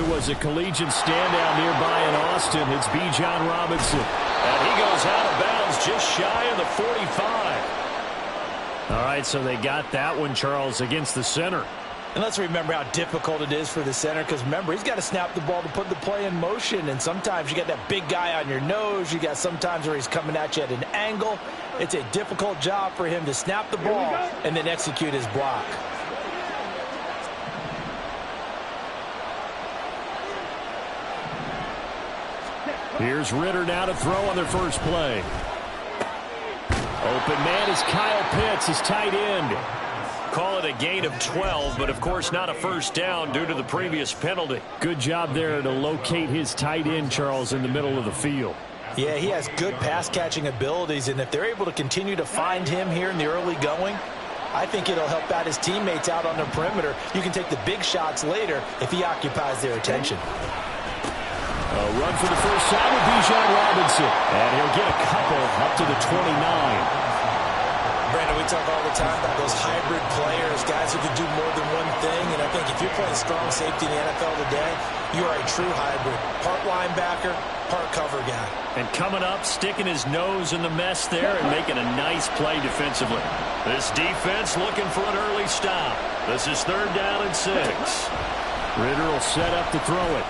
who was a collegiate standout nearby in Austin. It's Bijan Robinson. And he goes out of bounds just shy of the 45. All right, so they got that one, Charles, against the center. And let's remember how difficult it is for the center, because remember, he's got to snap the ball to put the play in motion, and sometimes you got that big guy on your nose. You got sometimes where he's coming at you at an angle. It's a difficult job for him to snap the ball and then execute his block. Here's Ritter now to throw on their first play. Open man is Kyle Pitts, his tight end. Call it a gain of 12, but of course not a first down due to the previous penalty. Good job there to locate his tight end, Charles, in the middle of the field. Yeah, he has good pass-catching abilities, and if they're able to continue to find him here in the early going, I think it'll help out his teammates out on the perimeter. You can take the big shots later if he occupies their attention. A run for the first time with Bijan Robinson. And he'll get a couple up to the 29. Brandon, we talk all the time about those hybrid players, guys who can do more than one thing. And I think if you're playing strong safety in the NFL today, you are a true hybrid. Part linebacker, part cover guy. And coming up, sticking his nose in the mess there and making a nice play defensively. This defense looking for an early stop. This is 3rd down and 6. Ritter will set up to throw it.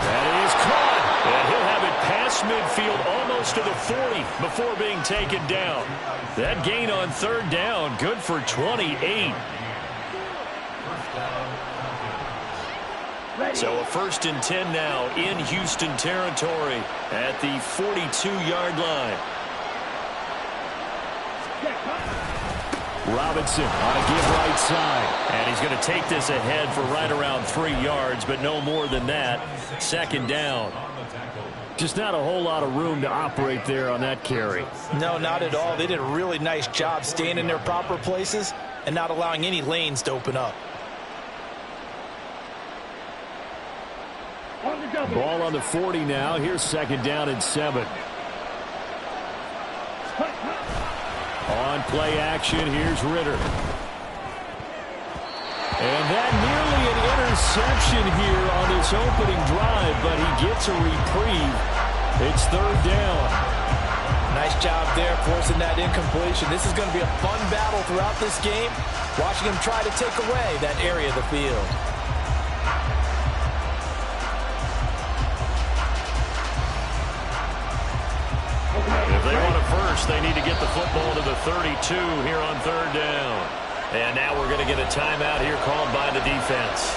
That is caught. And he'll have it past midfield almost to the 40 before being taken down. That gain on 3rd down, good for 28. So a 1st and 10 now in Houston territory at the 42-yard line. Robinson on a give right side. And he's going to take this ahead for right around 3 yards, but no more than that. 2nd down. Just not a whole lot of room to operate there on that carry. No, not at all. They did a really nice job staying in their proper places and not allowing any lanes to open up. Ball on the 40 now. Here's 2nd down and 7. On play action, here's Ritter. And that nearly an interception here on this opening drive, but he gets a reprieve. It's 3rd down. Nice job there forcing that incompletion. This is going to be a fun battle throughout this game, watching him try to take away that area of the field. If they want a first, they need to get the football to the 32 here on 3rd down. And now we're going to get a timeout here called by the defense.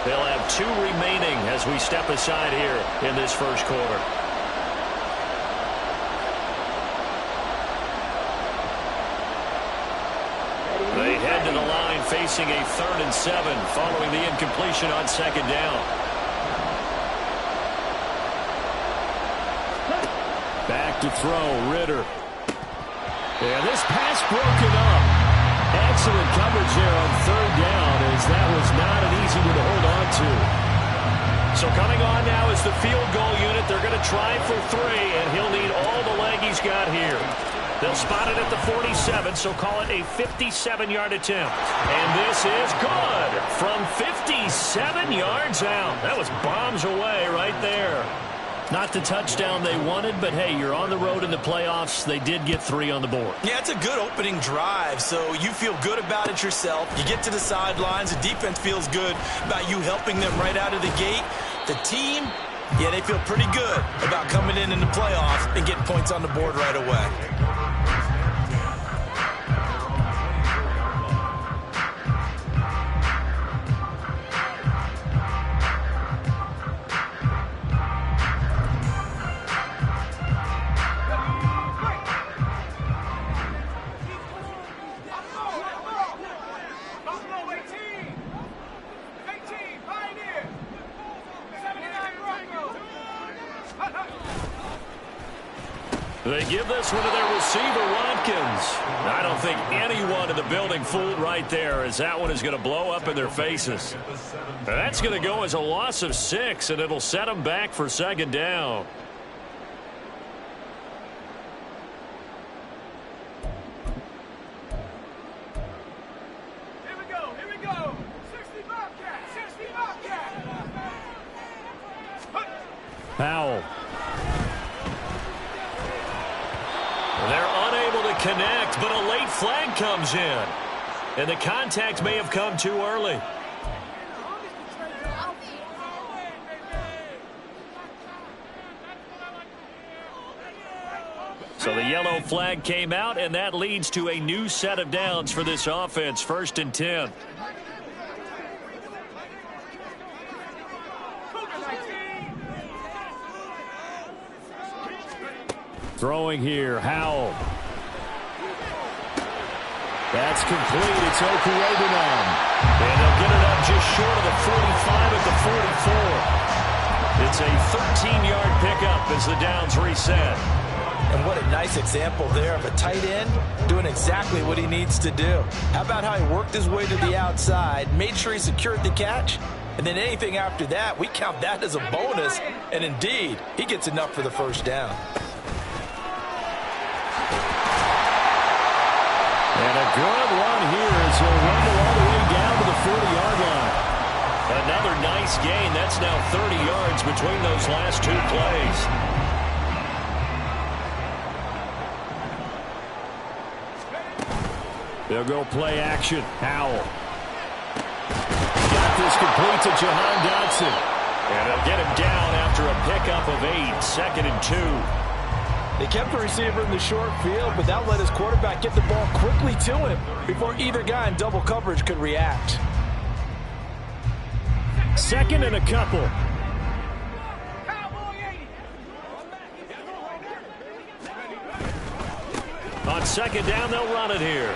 They'll have 2 remaining as we step aside here in this first quarter. They head to the line facing a 3rd and 7 following the incompletion on 2nd down. Back to throw, Ritter. And this pass broken up. Excellent coverage there on 3rd down, as that was not an easy one to hold on to. So coming on now is the field goal unit. They're going to try for 3, and he'll need all the leg he's got here. They'll spot it at the 47, so call it a 57-yard attempt. And this is good from 57 yards out. That was bombs away right there. Not the touchdown they wanted, but hey, you're on the road in the playoffs. They did get 3 on the board. Yeah, it's a good opening drive, so you feel good about it yourself. You get to the sidelines, the defense feels good about you helping them right out of the gate. The team, yeah, they feel pretty good about coming in the playoffs and getting points on the board right away. They give this one to their receiver, Watkins. I don't think anyone in the building fooled right there, as that one is going to blow up in their faces. That's going to go as a loss of 6, and it'll set them back for 2nd down. Here we go. 60 Bobcats. 60 Bobcats. connect, but a late flag comes in. And the contact may have come too early. So the yellow flag came out, and that leads to a new set of downs for this offense. 1st and 10. Throwing here, Howell. That's complete. It's Okurobunom. And they'll get it up just short of the 45 at the 44. It's a 13-yard pickup as the downs reset. And what a nice example there of a tight end doing exactly what he needs to do. How about how he worked his way to the outside, made sure he secured the catch, and then anything after that, we count that as a bonus. And indeed, he gets enough for the first down. And a good run here as he'll rumble all the way down to the 40-yard line. Another nice gain. That's now 30 yards between those last 2 plays. They'll go play action. Howell. Got this complete to Jahan Dotson. And they'll get him down after a pickup of 8. 2nd and 2. They kept the receiver in the short field, but that let his quarterback get the ball quickly to him before either guy in double coverage could react. 2nd and a couple. On 2nd down, they'll run it here.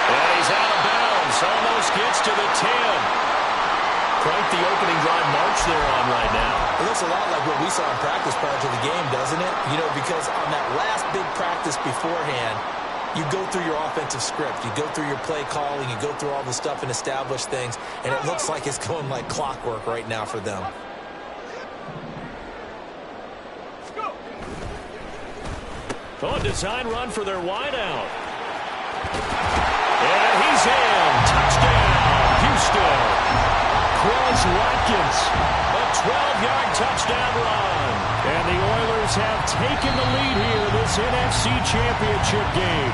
And he's out of bounds. Almost gets to the 10. Quite the opening drive march they're on right now. It looks a lot like what we saw in practice prior to the game, doesn't it? You know, because on that last big practice beforehand, you go through your offensive script. You go through your play calling. You go through all the stuff and establish things. And it looks like it's going like clockwork right now for them. Oh, a design run for their wideout. And he's in. Touchdown, Houston. Quez Watkins. A 12-yard touchdown run. And the Oilers have taken the lead here in this NFC Championship game.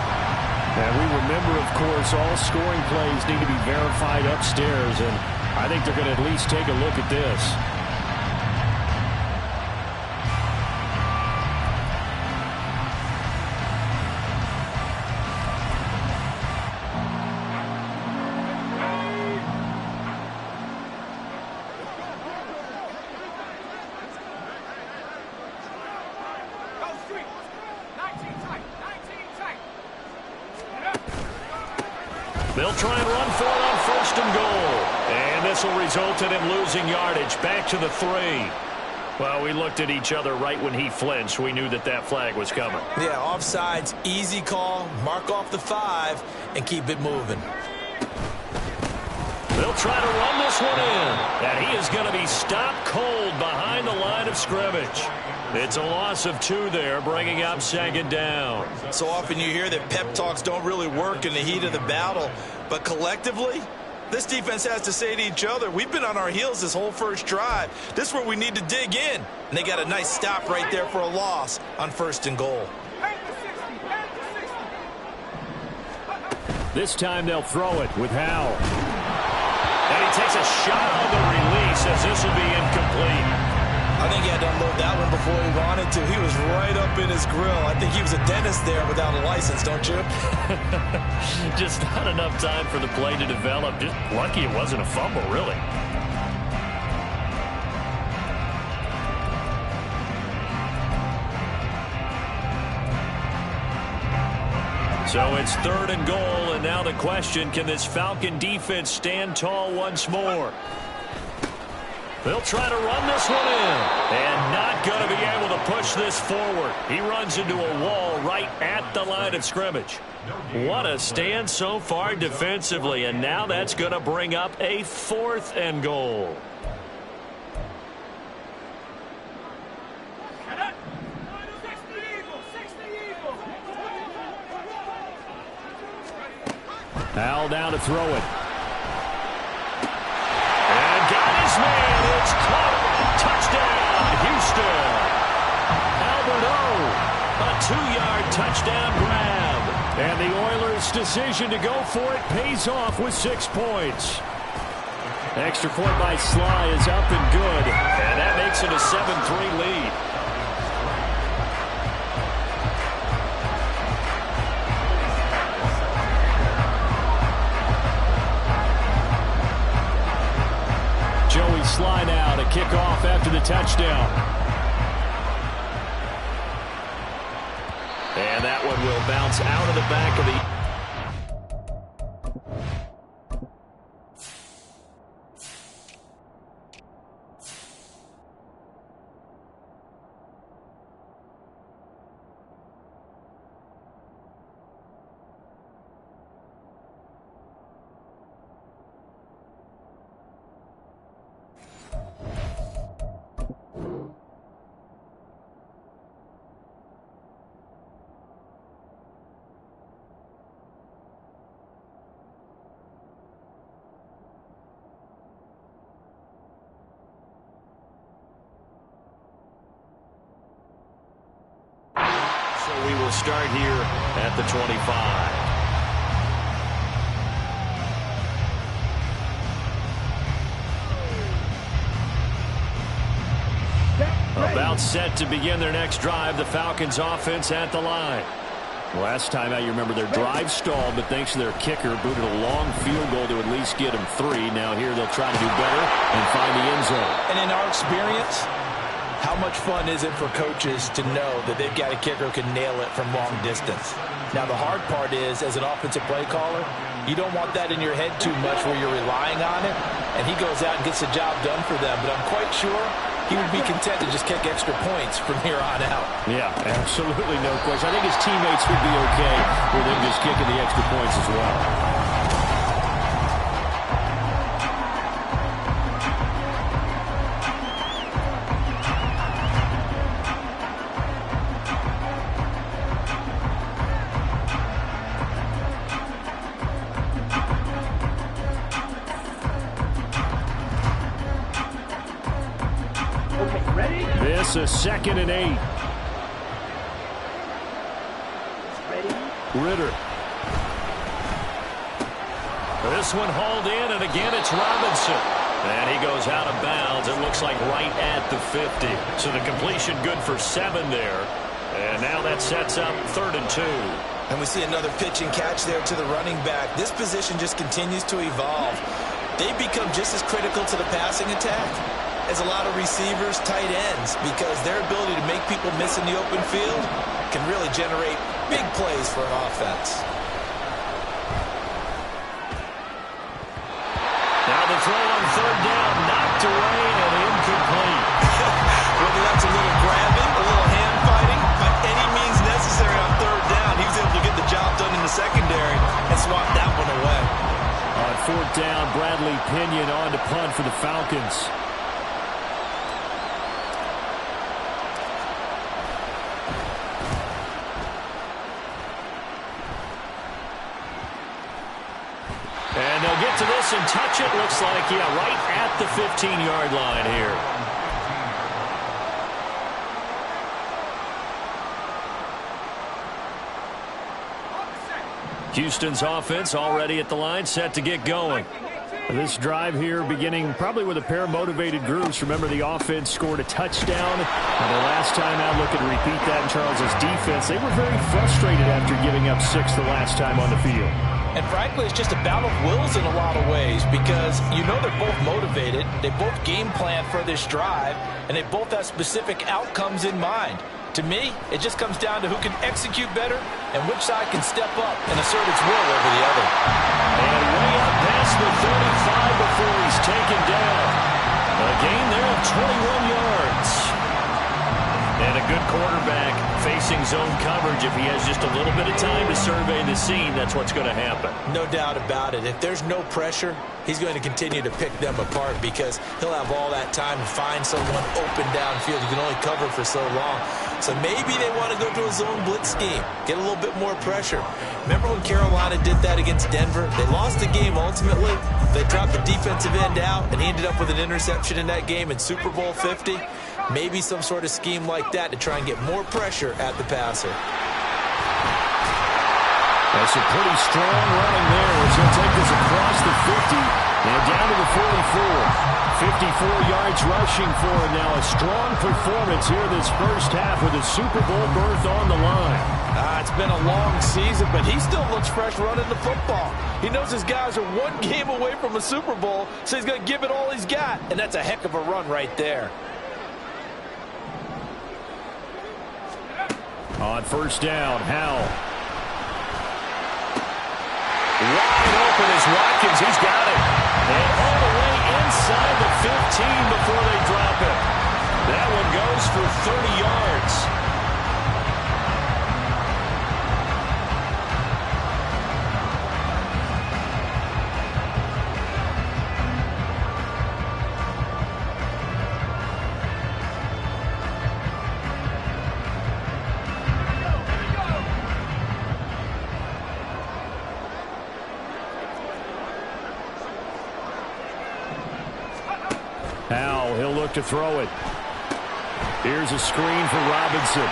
And we remember, of course, all scoring plays need to be verified upstairs. And I think they're going to at least take a look at this. They'll try and run for it on 1st and goal. And this will result in him losing yardage. Back to the 3. Well, we looked at each other right when he flinched. We knew that that flag was coming. Yeah, offsides, easy call. Mark off the 5 and keep it moving. They'll try to run this one in. And he is going to be stopped cold behind the line of scrimmage. It's a loss of 2 there, bringing up 2nd down. So often you hear that pep talks don't really work in the heat of the battle. But collectively, this defense has to say to each other, we've been on our heels this whole first drive. This is where we need to dig in. And they got a nice stop right there for a loss on 1st and goal. This time they'll throw it with Howell. And he takes a shot on the release as this will be incomplete. I think he had to unload that one before he wanted to. He was right up in his grill. I think he was a dentist there without a license, don't you? Just not enough time for the play to develop. Just lucky it wasn't a fumble, really. So it's 3rd and goal, and now the question, can this Falcon defense stand tall once more? They'll try to run this one in, and not going to be able to push this forward. He runs into a wall right at the line of scrimmage. What a stand so far defensively, and now that's going to bring up a 4th and goal. Howell down to throw it. And got his man. It's caught. Touchdown, Houston. Albert O. A 2-yard touchdown grab. And the Oilers' decision to go for it pays off with 6 points. Extra point by Sly is up and good. And that makes it a 7-3 lead. Joey Sly now to kick off after the touchdown. And that one will bounce out of the back of the... We will start here at the 25. About set to begin their next drive, the Falcons offense at the line. Last time out, you remember their drive stalled, but thanks to their kicker, booted a long field goal to at least get them 3. Now here they'll try to do better and find the end zone. And in our experience, how much fun is it for coaches to know that they've got a kicker who can nail it from long distance? Now, the hard part is, as an offensive play caller, you don't want that in your head too much where you're relying on it, and he goes out and gets the job done for them. But I'm quite sure he would be content to just kick extra points from here on out. Yeah, absolutely no question. I think his teammates would be okay with him just kicking the extra points as well. This is 2nd and 8. Ritter. This one hauled in, and again it's Robinson. And he goes out of bounds. It looks like right at the 50. So the completion good for 7 there. And now that sets up 3rd and 2. And we see another pitch and catch there to the running back. This position just continues to evolve. They become just as critical to the passing attack as a lot of receivers, tight ends, because their ability to make people miss in the open field can really generate big plays for an offense. Now the throw on 3rd down, knocked away and incomplete. Whether that's a little grabbing, a little hand fighting, by any means necessary on 3rd down, he was able to get the job done in the secondary and swat that one away. On 4th down, Bradley Pinion on to punt for the Falcons. And they'll get to this and touch it. Looks like, yeah, right at the 15-yard line here. Houston's offense already at the line, set to get going. This drive here beginning probably with a pair of motivated groups. Remember, the offense scored a touchdown. And the last time out, looking to repeat that in Charles's defense. They were very frustrated after giving up 6 the last time on the field. And frankly, it's just a battle of wills in a lot of ways, because you know they're both motivated, they both game plan for this drive, and they both have specific outcomes in mind. To me, it just comes down to who can execute better and which side can step up and assert its will over the other. And way up past the 35 before he's taken down. A gain there of 21 yards. And a good quarterback facing zone coverage. If he has just a little bit of time to survey the scene, that's what's going to happen. No doubt about it. If there's no pressure, he's going to continue to pick them apart, because he'll have all that time to find someone open downfield. You can only cover for so long. So maybe they want to go to a zone blitz scheme, get a little bit more pressure. Remember when Carolina did that against Denver? They lost the game ultimately. They dropped the defensive end out, and he ended up with an interception in that game in Super Bowl 50. Maybe some sort of scheme like that to try and get more pressure at the passer. That's a pretty strong running there as he'll take this across the 50 and down to the 44. 54 yards rushing for him now. A strong performance here this first half with a Super Bowl berth on the line. It's been a long season, but he still looks fresh running the football. He knows his guys are one game away from a Super Bowl, so he's going to give it all he's got. And that's a heck of a run right there. On first down, Howell. Wide open is Watkins. He's got it. And all the way inside the 15 before they drop it. That one goes for 30 yards. Howell, he'll look to throw it. Here's a screen for Robinson.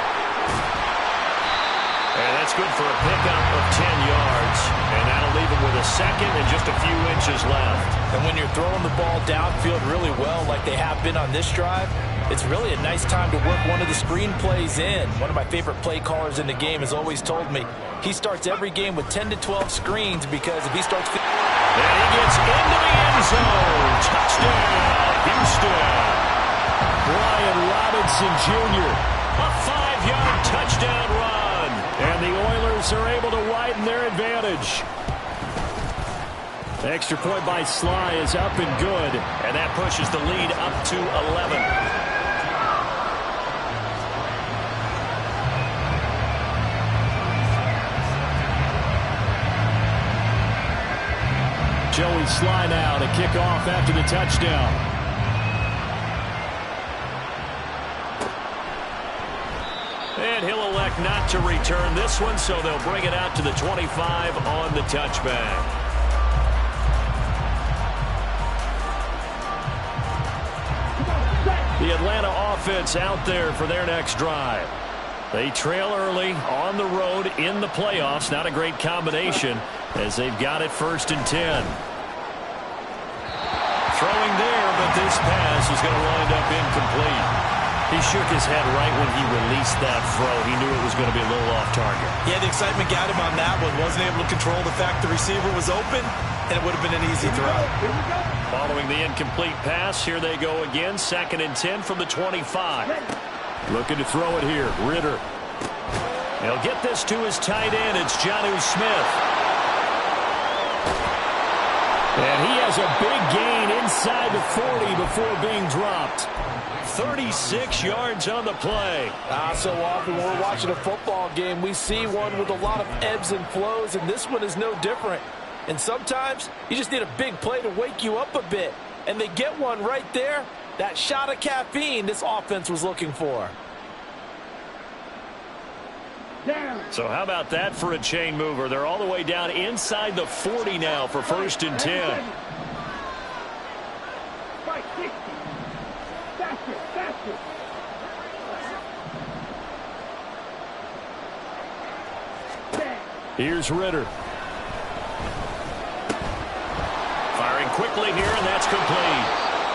And that's good for a pickup of 10 yards. And that'll leave him with a second and just a few inches left. And when you're throwing the ball downfield really well like they have been on this drive, it's really a nice time to work one of the screen plays in. One of my favorite play callers in the game has always told me he starts every game with 10 to 12 screens because if he starts... And he gets into the end zone. Touchdown, Houston. Brian Robinson Jr. A 5-yard touchdown run. And the Oilers are able to widen their advantage. The extra point by Sly is up and good. And that pushes the lead up to 11. Joey Sly now to kick off after the touchdown. And he'll elect not to return this one, so they'll bring it out to the 25 on the touchback. The Atlanta offense out there for their next drive. They trail early on the road in the playoffs. Not a great combination as they've got it 1st and 10. Throwing there, but this pass is going to wind up incomplete. He shook his head right when he released that throw. He knew it was going to be a little off target. Yeah, the excitement got him on that one. Wasn't able to control the fact the receiver was open, and it would have been an easy throw. Following the incomplete pass, here they go again. 2nd and 10 from the 25. Looking to throw it here. Ritter. He'll get this to his tight end. It's Jonnu Smith. And he has a big gain inside the 40 before being dropped. 36 yards on the play. So often when we're watching a football game, we see one with a lot of ebbs and flows, and this one is no different. And sometimes you just need a big play to wake you up a bit. And they get one right there. That shot of caffeine this offense was looking for. So how about that for a chain mover? They're all the way down inside the 40 now for 1st and 10. Here's Ritter. Firing quickly here, and that's complete.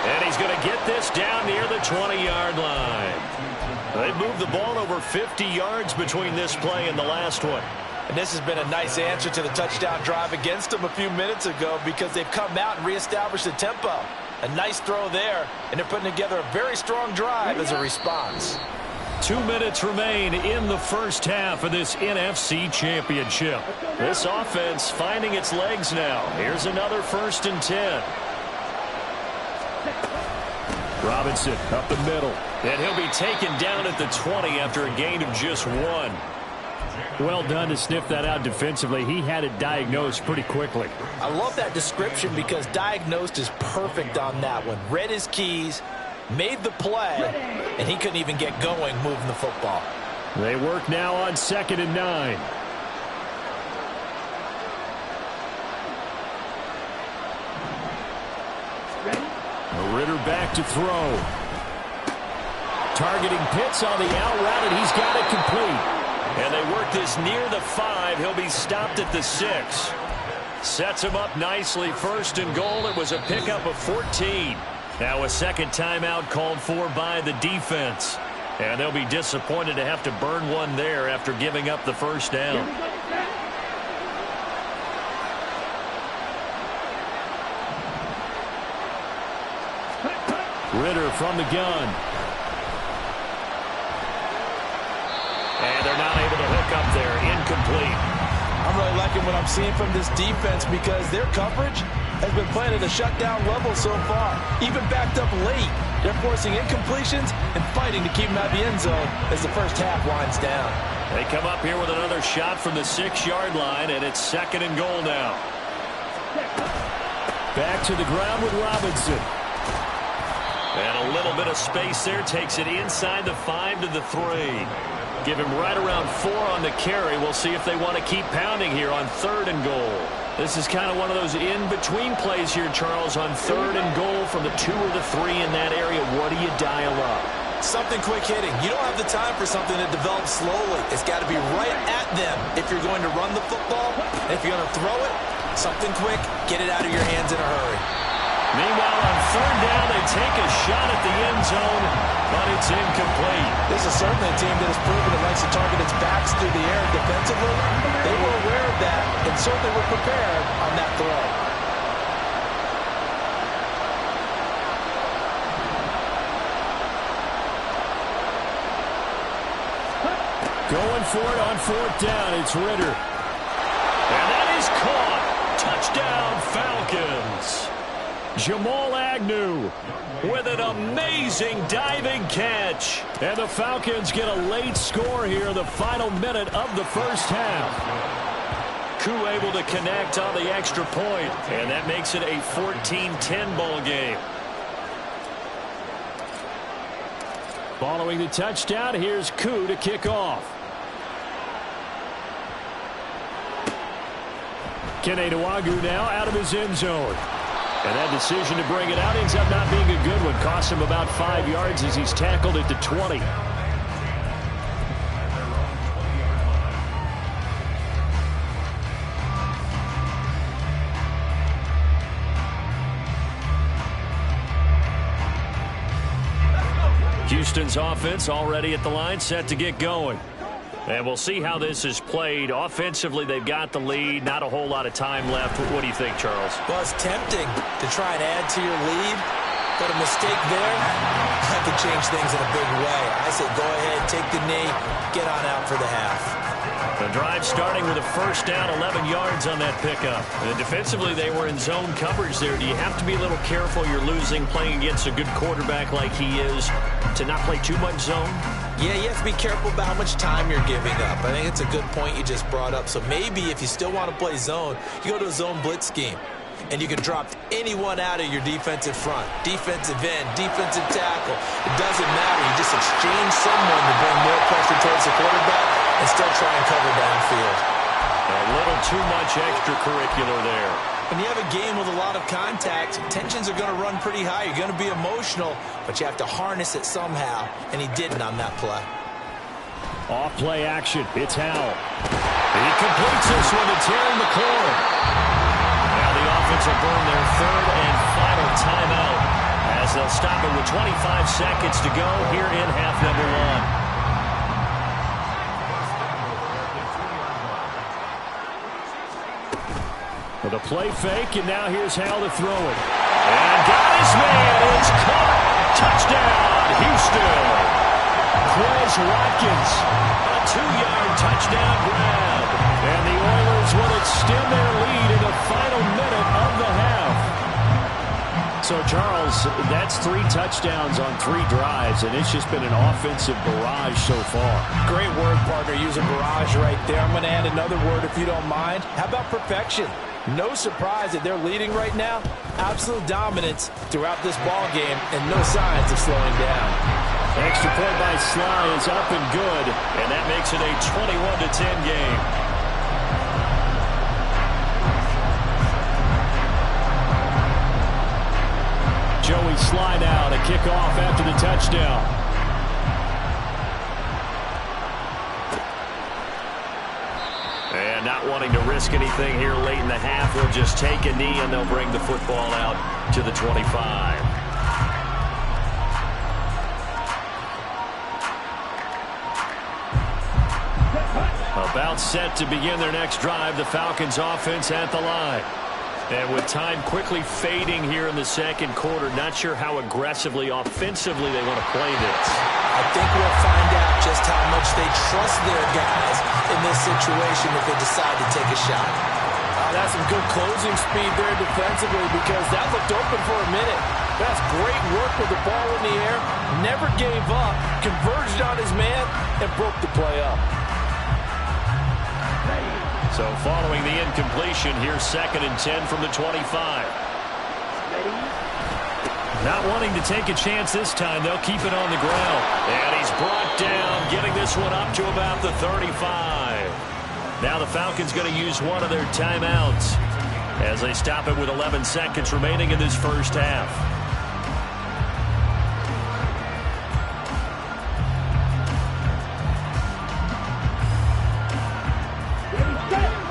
And he's going to get this down near the 20-yard line. They've moved the ball over 50 yards between this play and the last one. And this has been a nice answer to the touchdown drive against them a few minutes ago because they've come out and reestablished the tempo. A nice throw there, and they're putting together a very strong drive as a response. 2 minutes remain in the first half of this NFC Championship. This offense finding its legs now. Here's another 1st and 10. Robinson up the middle. And he'll be taken down at the 20 after a gain of just 1. Well done to sniff that out defensively. He had it diagnosed pretty quickly. I love that description because diagnosed is perfect on that one. Read his keys, made the play, and he couldn't even get going moving the football. They work now on 2nd and 9. Ritter back to throw. Targeting Pitts on the out route, and he's got it complete. And they work this near the 5. He'll be stopped at the 6. Sets him up nicely. First and goal. It was a pickup of 14. Now a second timeout called for by the defense. And they'll be disappointed to have to burn one there after giving up the first down. Ridder from the gun. And they're not able to hook up there. Incomplete. I'm really liking what I'm seeing from this defense because their coverage has been playing at a shutdown level so far. Even backed up late, they're forcing incompletions and fighting to keep them out of the end zone as the first half winds down. They come up here with another shot from the 6-yard line, and it's second and goal now. Back to the ground with Robinson. And a little bit of space there takes it inside the 5 to the 3. Give him right around 4 on the carry. We'll see if they want to keep pounding here on 3rd and goal. This is kind of one of those in-between plays here, Charles, on 3rd and goal from the 2 or the 3 in that area. What do you dial up? Something quick hitting. You don't have the time for something that develops slowly. It's got to be right at them if you're going to run the football. And if you're going to throw it, something quick, get it out of your hands in a hurry. Meanwhile, on 3rd down, they take a shot at the end zone, but it's incomplete. This is certainly a team that has proven it likes to target its backs through the air defensively. They were aware of that and certainly were prepared on that throw. Going for it on 4th down. It's Ridder. And that is caught. Touchdown, Falcons. Jamal Agnew with an amazing diving catch. And the Falcons get a late score here in the final minute of the first half. Koo able to connect on the extra point, and that makes it a 14-10 ball game. Following the touchdown, here's Koo to kick off. Kene Nwangwu now out of his end zone. And that decision to bring it out ends up not being a good one. Costs him about 5 yards as he's tackled at the 20. Houston's offense already at the line, set to get going. And we'll see how this is played. Offensively, they've got the lead. Not a whole lot of time left. What do you think, Charles? Well, it's tempting to try and add to your lead, but a mistake there, that could change things in a big way. I say go ahead, take the knee, get on out for the half. The drive starting with a first down, 11 yards on that pickup. And defensively, they were in zone coverage there. Do you have to be a little careful? You're losing, playing against a good quarterback like he is, to not play too much zone? Yeah, you have to be careful about how much time you're giving up. I think it's a good point you just brought up. So maybe if you still want to play zone, you go to a zone blitz scheme. And you can drop anyone out of your defensive front, defensive end, defensive tackle. It doesn't matter. You just exchange someone to bring more pressure towards the quarterback and still try and cover downfield. A little too much extracurricular there. When you have a game with a lot of contact, tensions are going to run pretty high. You're going to be emotional, but you have to harness it somehow, and he didn't on that play. Off play action. It's Howell. He completes this one to Terry McLaurin. Now the offense will burn their 3rd and final timeout as they'll stop it with 25 seconds to go here in half number 1. With a play fake, and now here's Howell to throw it. And got his man. It's caught. Touchdown, Houston. Quez Watkins. A 2-yard touchdown grab. And the Oilers will extend their lead in the final minute of the half. So, Charles, that's 3 touchdowns on 3 drives, and it's just been an offensive barrage so far. Great word, partner, using barrage right there. I'm going to add another word if you don't mind. How about perfection? No surprise that they're leading right now. Absolute dominance throughout this ball game and no signs of slowing down. Extra point by Sly is up and good. And that makes it a 21-10 game. Joey Sly now to kick off after the touchdown. And not wanting to risk anything here late in the half, they'll just take a knee and they'll bring the football out to the 25. About set to begin their next drive, the Falcons offense at the line. And with time quickly fading here in the second quarter, not sure how aggressively, offensively they want to play this. I think we'll find out just how much they trust their guys in this situation if they decide to take a shot. That's some good closing speed there defensively because that looked open for a minute. That's great work with the ball in the air. Never gave up, converged on his man, and broke the play up. So following the incompletion, here's 2nd and 10 from the 25. Not wanting to take a chance this time, they'll keep it on the ground. And he's brought down, getting this one up to about the 35. Now the Falcons going to use one of their timeouts as they stop it with 11 seconds remaining in this first half.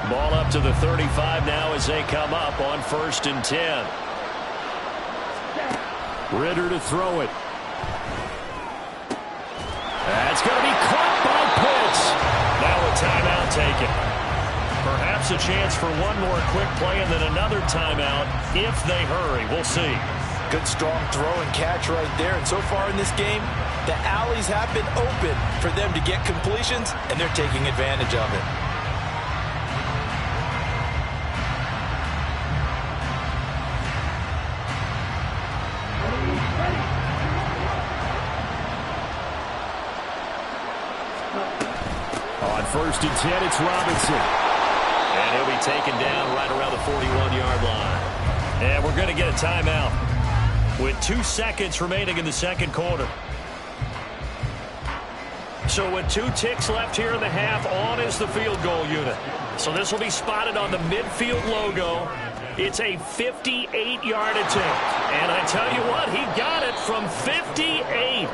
Ball up to the 35 now as they come up on 1st and 10. Ridder to throw it. That's going to be caught by Pitts. Now a timeout taken. Perhaps a chance for one more quick play and then another timeout if they hurry. We'll see. Good strong throw and catch right there. And so far in this game, the alleys have been open for them to get completions, and they're taking advantage of it. On 1st and 10, it's Robinson. And he'll be taken down right around the 41-yard line. And we're going to get a timeout with 2 seconds remaining in the second quarter. So with 2 ticks left here in the half, on is the field goal unit. So this will be spotted on the midfield logo. It's a 58-yard attempt. And I tell you what, he got it from 58.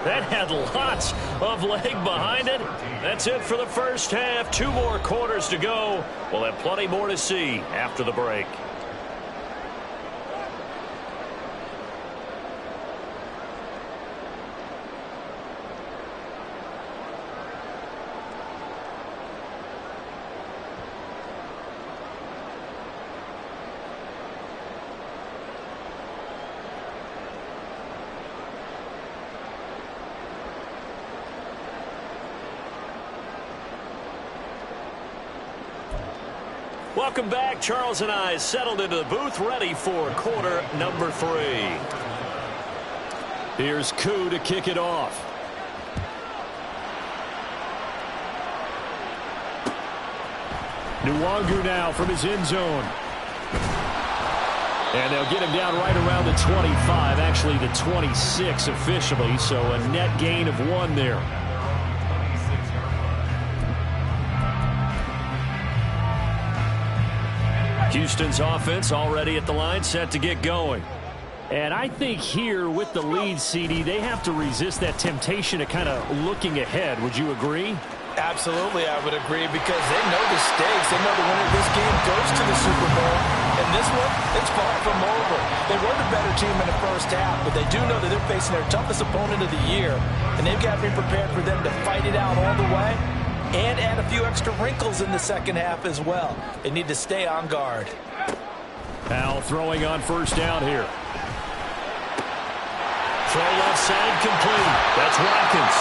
That had lots of leg behind it. That's it for the first half. 2 more quarters to go. We'll have plenty more to see after the break. Welcome back. Charles and I settled into the booth, ready for quarter number 3. Here's Koo to kick it off. Nwangu now from his end zone. And they'll get him down right around the 25, actually the 26 officially, so a net gain of 1 there. Houston's offense already at the line, set to get going. And I think here with the lead, CD, they have to resist that temptation of kind of looking ahead. Would you agree? Absolutely, I would agree, because they know the stakes. They know the winner of this game goes to the Super Bowl. And this one, it's far from over. They were the better team in the first half, but they do know that they're facing their toughest opponent of the year. And they've got to be prepared for them to fight it out all the way and add a few extra wrinkles in the second half as well. They need to stay on guard. Powell throwing on first down here. Throw left side complete. That's Watkins.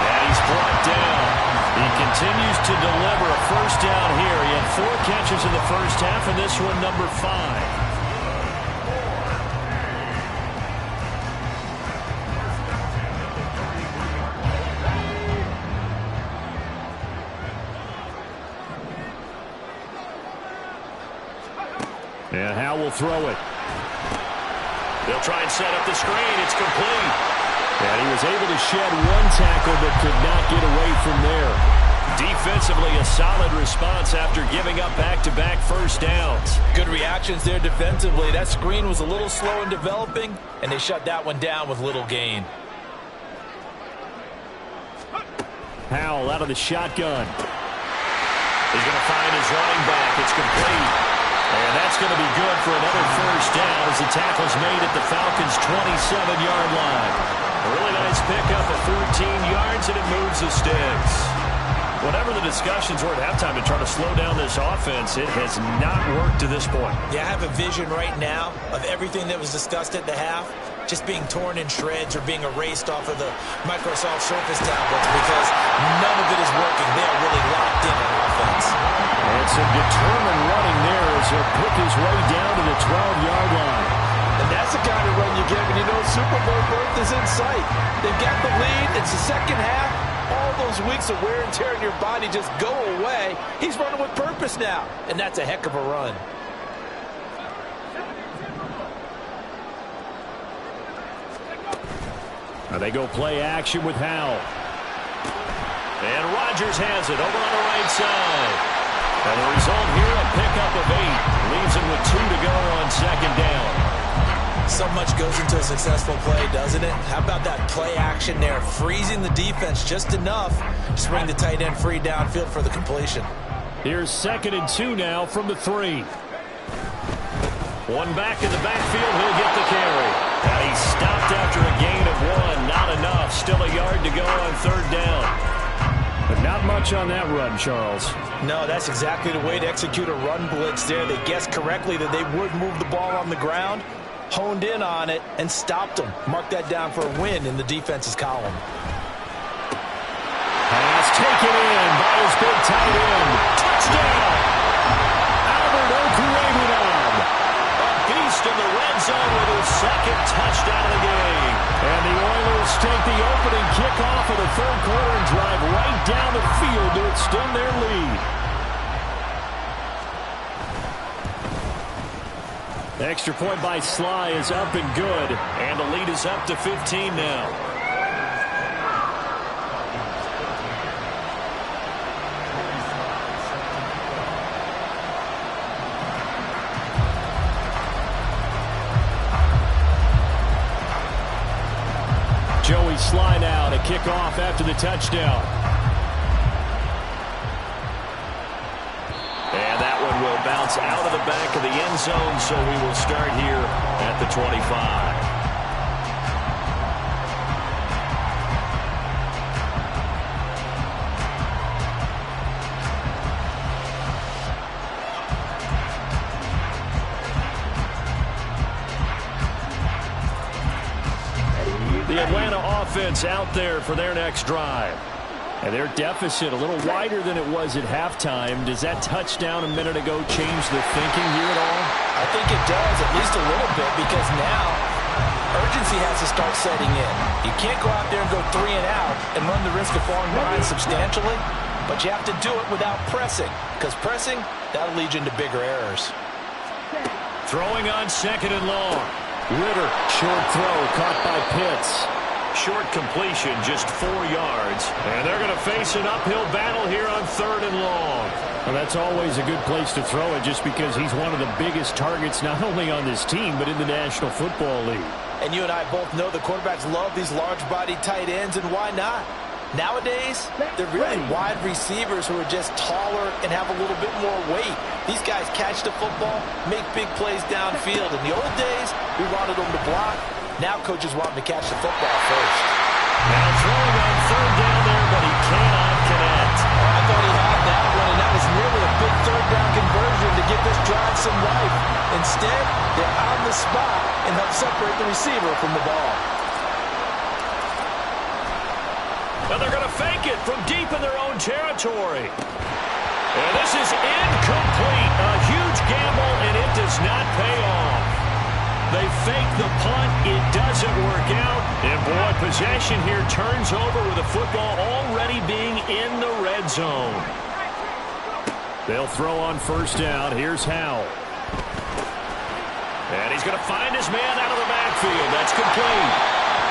And he's brought down. He continues to deliver a first down here. He had 4 catches in the first half, and this one number 5. And Howell will throw it. They'll try and set up the screen. It's complete. And he was able to shed 1 tackle but could not get away from there. Defensively, a solid response after giving up back-to-back first downs. Good reactions there defensively. That screen was a little slow in developing, and they shut that one down with little gain. Howell out of the shotgun. He's going to find his running back. It's complete. And that's going to be good for another first down as the tackle's made at the Falcons' 27-yard line. A really nice pickup of 14 yards, and it moves the sticks. Whatever the discussions were at halftime to try to slow down this offense, it has not worked to this point. Yeah, I have a vision right now of everything that was discussed at the half just being torn in shreds or being erased off of the Microsoft Surface tablets because none of it is working. They are really locked in on offense. And some determined running there as he'll pick his way down to the 12-yard line. And that's the kind of run you get when you know Super Bowl berth is in sight. They've got the lead. It's the second half. All those weeks of wear and tear in your body just go away. He's running with purpose now, and that's a heck of a run. Now they go play action with Howell. And Rodgers has it over on the right side. And the result here, a pickup of 8. Leaves him with 2 to go on second down. So much goes into a successful play, doesn't it? How about that play action there? Freezing the defense just enough to bring the tight end free downfield for the completion. Here's 2nd and 2 now from the 3. One back in the backfield, he'll get the carry. And he stopped after a gain of 1. Not enough. Still a yard to go on third down. But not much on that run, Charles. No, that's exactly the way to execute a run blitz there. They guessed correctly that they would move the ball on the ground, honed in on it, and stopped them. Mark that down for a win in the defense's column. Pass taken in by his big tight end. Touchdown! Albert Okwuegbunam. A beast in the red zone with his 2nd touchdown of the game. And the Oilers take the opening kickoff of the third quarter and drive right down the field to extend their lead. The extra point by Sly is up and good. And the lead is up to 15 now. Joey Sly now to kick off after the touchdown. And that one will bounce out of the back of the end zone, so we will start here at the 25. The Atlanta offense out there for their next drive. And their deficit a little wider than it was at halftime. Does that touchdown a minute ago change the thinking here at all? I think it does, at least a little bit, because now urgency has to start setting in. You can't go out there and go 3 and out and run the risk of falling behind substantially, but you have to do it without pressing, because pressing, that'll lead you into bigger errors. Throwing on 2nd and long. Ritter, short throw, caught by Pitts. Short completion, just 4 yards. And they're going to face an uphill battle here on 3rd and long. Well, that's always a good place to throw it just because he's one of the biggest targets not only on this team but in the National Football League. And you and I both know the quarterbacks love these large-bodied tight ends, and why not? Nowadays, they're really wide receivers who are just taller and have a little bit more weight. These guys catch the football, make big plays downfield. In the old days, we wanted them to block. Now coaches want them to catch the football first. Now throwing on 3rd down there, but he cannot connect. I thought he had that one, and that was nearly a big 3rd down conversion to give this drive some life. Instead, they're on the spot and help separate the receiver from the ball. Now they're going to fake it from deep in their own territory. And this is incomplete. A huge gamble, and it does not pay off. They fake the punt. It doesn't work out. And, boy, possession here turns over with the football already being in the red zone. They'll throw on 1st down. Here's Howell. And he's going to find his man out of the backfield. That's complete.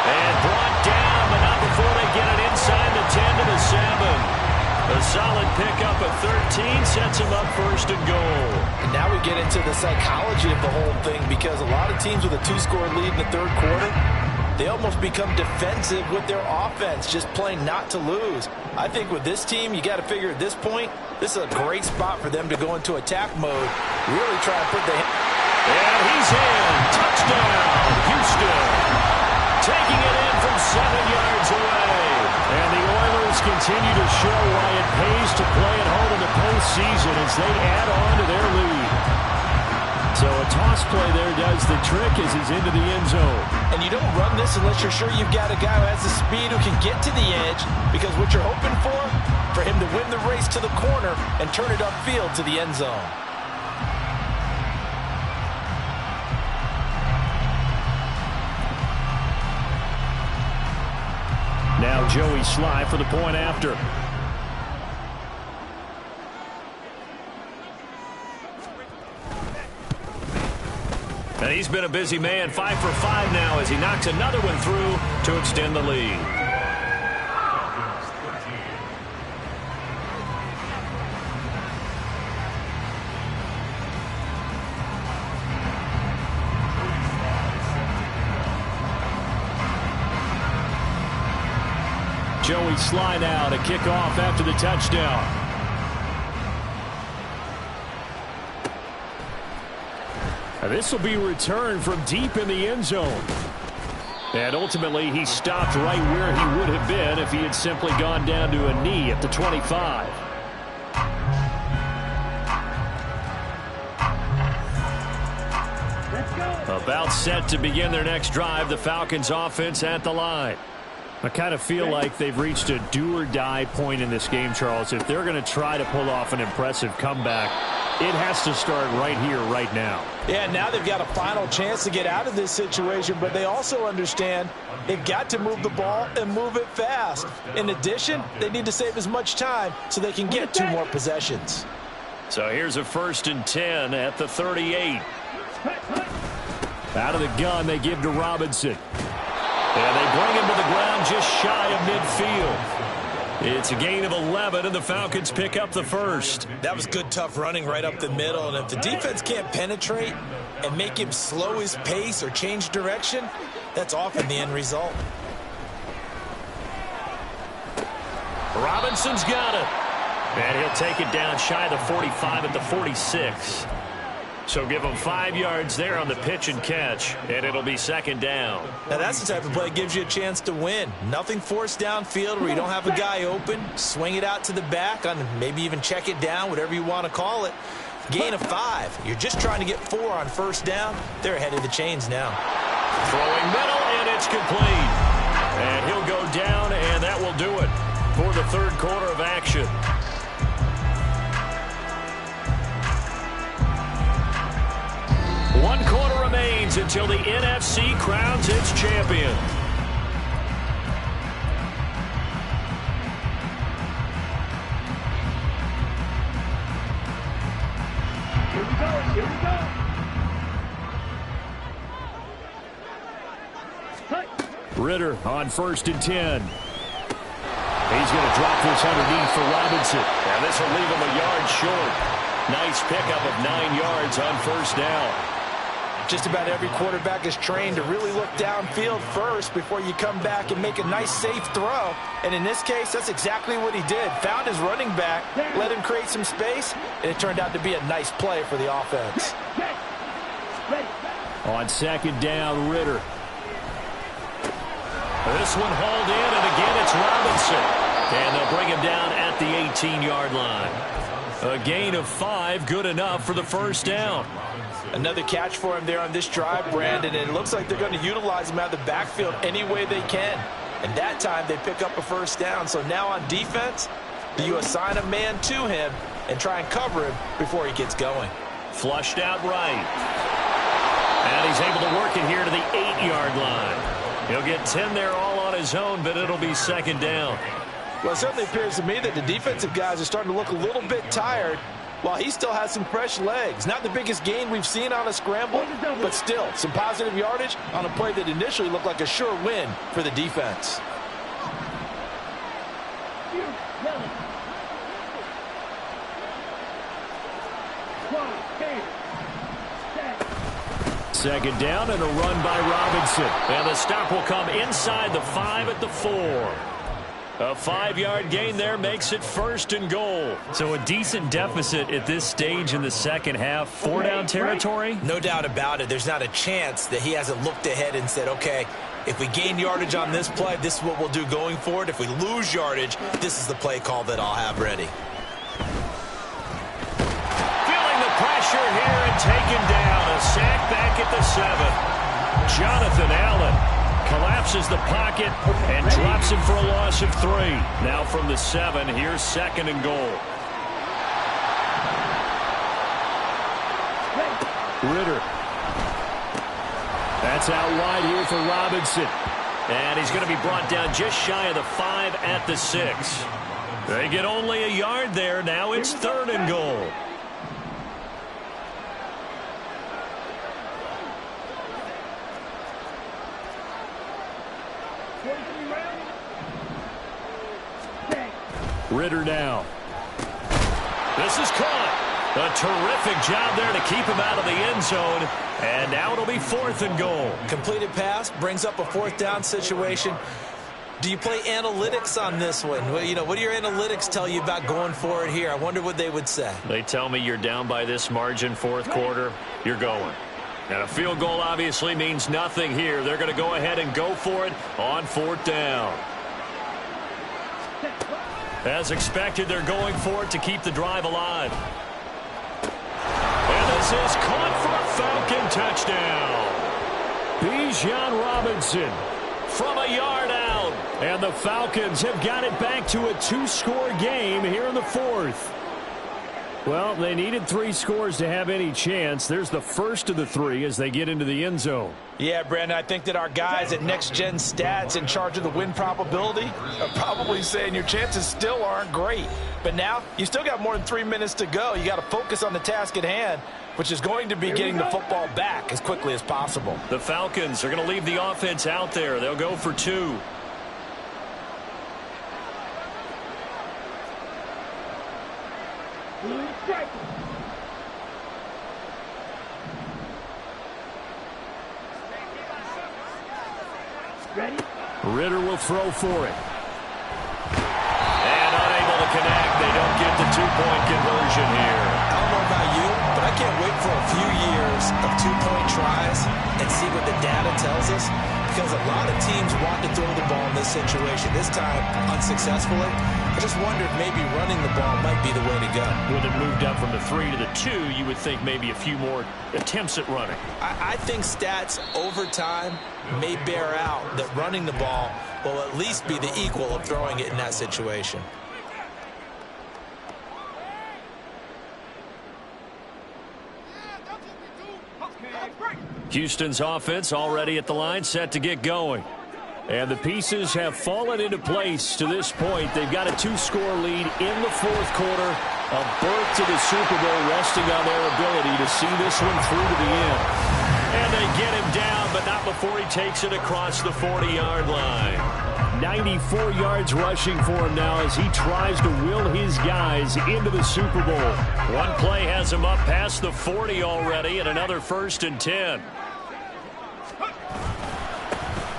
And brought down, but not before they get it inside the 10 to the 7. A solid pickup of 13 sets him up 1st and goal. And now we get into the psychology of the whole thing, because a lot of teams with a 2-score lead in the 3rd quarter, they almost become defensive with their offense, just playing not to lose. I think with this team, you got to figure at this point, this is a great spot for them to go into attack mode, really try to put the... And he's in. Touchdown, Houston. Taking it in from 7 yards away. And the Oilers continue to show why it pays to play at home in the postseason as they add on to their lead. So a toss play there does the trick as he's into the end zone. And you don't run this unless you're sure you've got a guy who has the speed who can get to the edge, because what you're hoping for him to win the race to the corner and turn it upfield to the end zone. Now Joey Sly for the point after. And he's been a busy man, 5 for 5 now as he knocks another one through to extend the lead. Joey Sly now to kick off after the touchdown. This will be returned from deep in the end zone. And ultimately, he stopped right where he would have been if he had simply gone down to a knee at the 25. About set to begin their next drive, the Falcons offense at the line. I kind of feel like they've reached a do-or-die point in this game, Charles. If they're going to try to pull off an impressive comeback, it has to start right here, right now. Yeah, now they've got a final chance to get out of this situation, but they also understand they've got to move the ball and move it fast. In addition, they need to save as much time so they can get 2 more possessions. So here's a 1st and 10 at the 38. Out of the gun, they give to Robinson. And they bring him to the ground just shy of midfield. It's a gain of 11, and the Falcons pick up the first. That was good, tough running right up the middle. And if the defense can't penetrate and make him slow his pace or change direction, that's often the end result. Robinson's got it. And he'll take it down shy of the 45 at the 46. So give him 5 yards there on the pitch and catch, and it'll be 2nd down. Now that's the type of play that gives you a chance to win. Nothing forced downfield where you don't have a guy open. Swing it out to the back, on maybe even check it down, whatever you want to call it. Gain of 5. You're just trying to get 4 on 1st down. They're ahead of the chains now. Throwing middle, and it's complete. And he'll go down, and that will do it for the 3rd quarter of action. One quarter remains until the NFC crowns its champion. Here we go, here we go. Ritter on 1st and 10. He's going to drop this underneath for Robinson. And this will leave him a yard short. Nice pickup of 9 yards on 1st down. Just about every quarterback is trained to really look downfield first before you come back and make a nice, safe throw. And in this case, that's exactly what he did. Found his running back, let him create some space, and it turned out to be a nice play for the offense. On 2nd down, Ritter. This one hauled in, and again it's Robinson. And they'll bring him down at the 18-yard line. A gain of 5, good enough for the 1st down. Another catch for him there on this drive, Brandon, and it looks like they're going to utilize him out of the backfield any way they can. And that time they pick up a 1st down. So now on defense, do you assign a man to him and try and cover him before he gets going? Flushed out right. And he's able to work it here to the 8-yard line. He'll get 10 there all on his own, but it'll be 2nd down. Well, it certainly appears to me that the defensive guys are starting to look a little bit tired while he still has some fresh legs. Not the biggest gain we've seen on a scramble, but still some positive yardage on a play that initially looked like a sure win for the defense. Second down and a run by Robinson. And the stop will come inside the 5 at the 4. A 5-yard gain there makes it 1st and goal. So a decent deficit at this stage in the second half. 4-down territory? No doubt about it. There's not a chance that he hasn't looked ahead and said, okay, if we gain yardage on this play, this is what we'll do going forward. If we lose yardage, this is the play call that I'll have ready. Feeling the pressure here and taken down. A sack back at the 7. Jonathan Allen collapses the pocket and drops him for a loss of 3. Now from the 7, here's 2nd and goal. Ritter. That's out wide here for Robinson. And he's going to be brought down just shy of the 5 at the 6. They get only a yard there. Now it's 3rd and goal. Ritter now. This is caught. A terrific job there to keep him out of the end zone. And now it'll be 4th and goal. Completed pass brings up a 4th down situation. Do you play analytics on this one? Well, you know, what do your analytics tell you about going for it here? I wonder what they would say. They tell me you're down by this margin 4th quarter, you're going. And a field goal obviously means nothing here. They're going to go ahead and go for it on 4th down. As expected, they're going for it to keep the drive alive. And this is caught for a Falcon touchdown. Bijan Robinson From a yard out. and the Falcons have got it back to a 2-score game here in the 4th. Well, they needed 3 scores to have any chance. There's the first of the 3 as they get into the end zone. Yeah, Brandon, I think that our guys at Next Gen Stats in charge of the win probability are probably saying your chances still aren't great. But now you still got more than 3 minutes to go. You got to focus on the task at hand, which is going to be getting the football back as quickly as possible. The Falcons are going to leave the offense out there. They'll go for 2. Ready? Ritter will throw for it. And unable to connect. They don't get the 2-point conversion here. I don't know about you, but I can't wait for a few years of 2-point tries and see what the data tells us, because a lot of teams want to throw the ball in this situation. This time, unsuccessfully. I just wonder if maybe running the ball might be the way to go. With it moved up from the 3 to the 2, you would think maybe a few more attempts at running. I think stats over time may bear out that running the ball will at least be the equal of throwing it in that situation. Houston's offense already at the line, set to get going. And the pieces have fallen into place to this point. They've got a 2-score lead in the 4th quarter. A berth to the Super Bowl resting on their ability to see this one through to the end. And they get him down, but not before he takes it across the 40-yard line. 94 yards rushing for him now as he tries to will his guys into the Super Bowl. One play has him up past the 40 already, and another 1st and 10.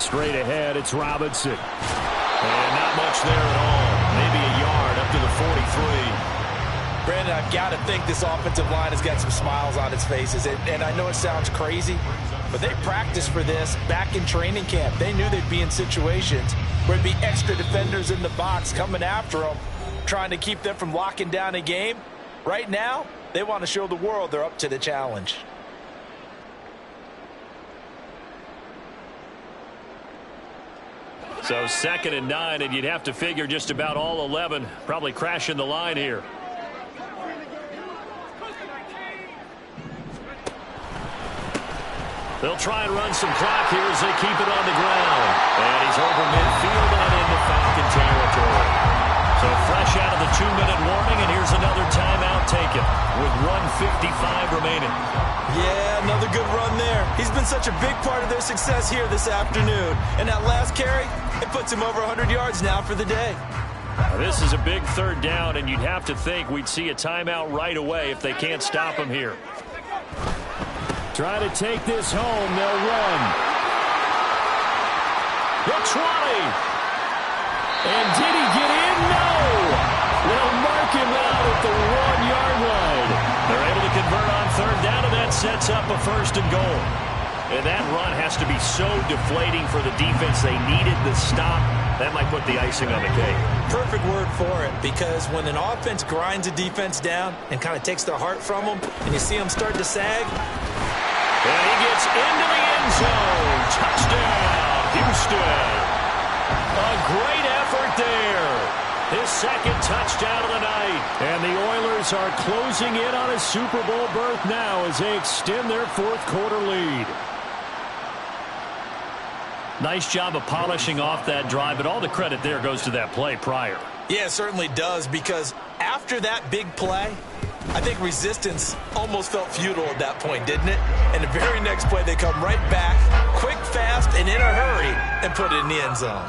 Straight ahead, it's Robinson. And not much there at all. Maybe a yard up to the 43. Brandon, I've got to think this offensive line has got some smiles on its faces. And I know it sounds crazy, but they practiced for this back in training camp. They knew they'd be in situations where it'd be extra defenders in the box coming after them, trying to keep them from locking down a game. Right now, they want to show the world they're up to the challenge. So 2nd and 9, and you'd have to figure just about all 11 probably crashing the line here. They'll try and run some clock here as they keep it on the ground. And he's over midfield and into Falcon territory. So fresh out of the 2-minute warning, and here's another timeout taken with 1:55 remaining. Yeah, another good run there. He's been such a big part of their success here this afternoon. And that last carry, it puts him over 100 yards now for the day. This is a big 3rd down, and you'd have to think we'd see a timeout right away if they can't stop him here. Try to take this home. They'll run. The 20. And did he get in? No. They'll mark him out at the 1-yard line. They're able to convert on third down, and that sets up a 1st and goal. And that run has to be so deflating for the defense. They needed the stop. That might put the icing on the cake. Perfect word for it, because when an offense grinds a defense down and kind of takes their heart from them, and you see them start to sag. And he gets into the end zone. Touchdown, Houston. A great effort there. His 2nd touchdown of the night. And the Oilers are closing in on a Super Bowl berth now as they extend their 4th quarter lead. Nice job of polishing off that drive, but all the credit there goes to that play prior. Yeah, it certainly does, because after that big play, I think resistance almost felt futile at that point, didn't it? And the very next play, they come right back, quick, fast, and in a hurry, and put it in the end zone.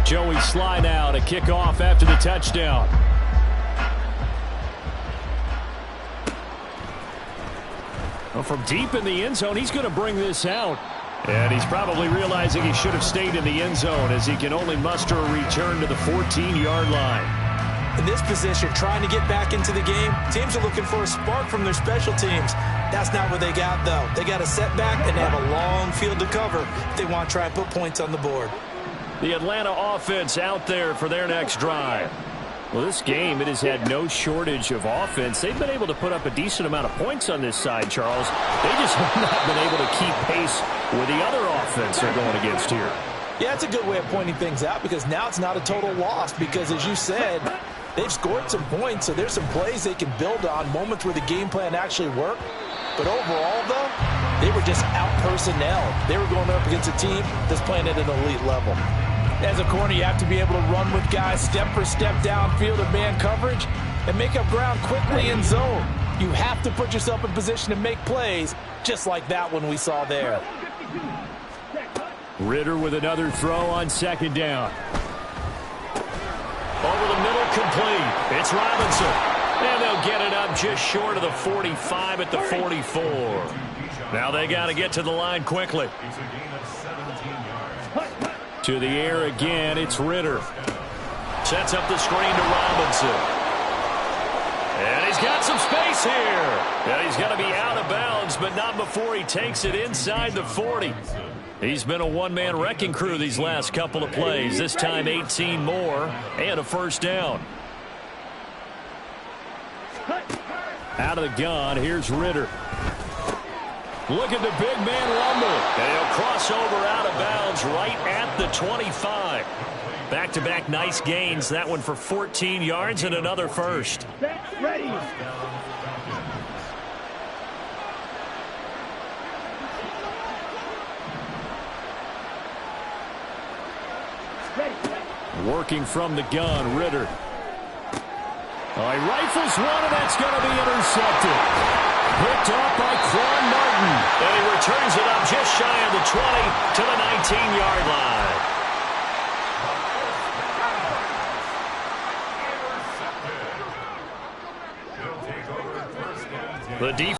Joey Sly now to kick off after the touchdown. Well, from deep in the end zone, he's going to bring this out. And he's probably realizing he should have stayed in the end zone as he can only muster a return to the 14-yard line. In this position, trying to get back into the game, teams are looking for a spark from their special teams. That's not what they got, though. They got a setback, and they have a long field to cover if they want to try and put points on the board. The Atlanta offense out there for their next drive. Well, this game, it has had no shortage of offense. They've been able to put up a decent amount of points on this side, Charles. They just have not been able to keep pace with the other offense they're going against here. Yeah, it's a good way of pointing things out, because now it's not a total loss, because, as you said, they've scored some points, so there's some plays they can build on, moments where the game plan actually worked. But overall, though, they were just out-personnelled. They were going up against a team that's playing at an elite level. As a corner, you have to be able to run with guys step for step downfield in man coverage and make up ground quickly in zone. You have to put yourself in position to make plays, just like that one we saw there. Ritter with another throw on 2nd down. Over the middle, complete. It's Robinson. And they'll get it up just short of the 45 at the 44. Now they got to get to the line quickly. To the air again, it's Ritter. Sets up the screen to Robinson. And he's got some space here. And he's got to be out of bounds, but not before he takes it inside the 40. He's been a one-man wrecking crew these last couple of plays. This time 18 more and a 1st down. Out of the gun, here's Ritter. Look at the big man rumble. And he'll cross over out of bounds right at the 25. Back-to-back nice gains. That one for 14 yards and another 1st. Ready. Working from the gun, Ritter. He rifles one, and that's going to be intercepted. Picked off by Quan Martin. And he returns it up just shy of the 20 to the 19-yard line. The defense.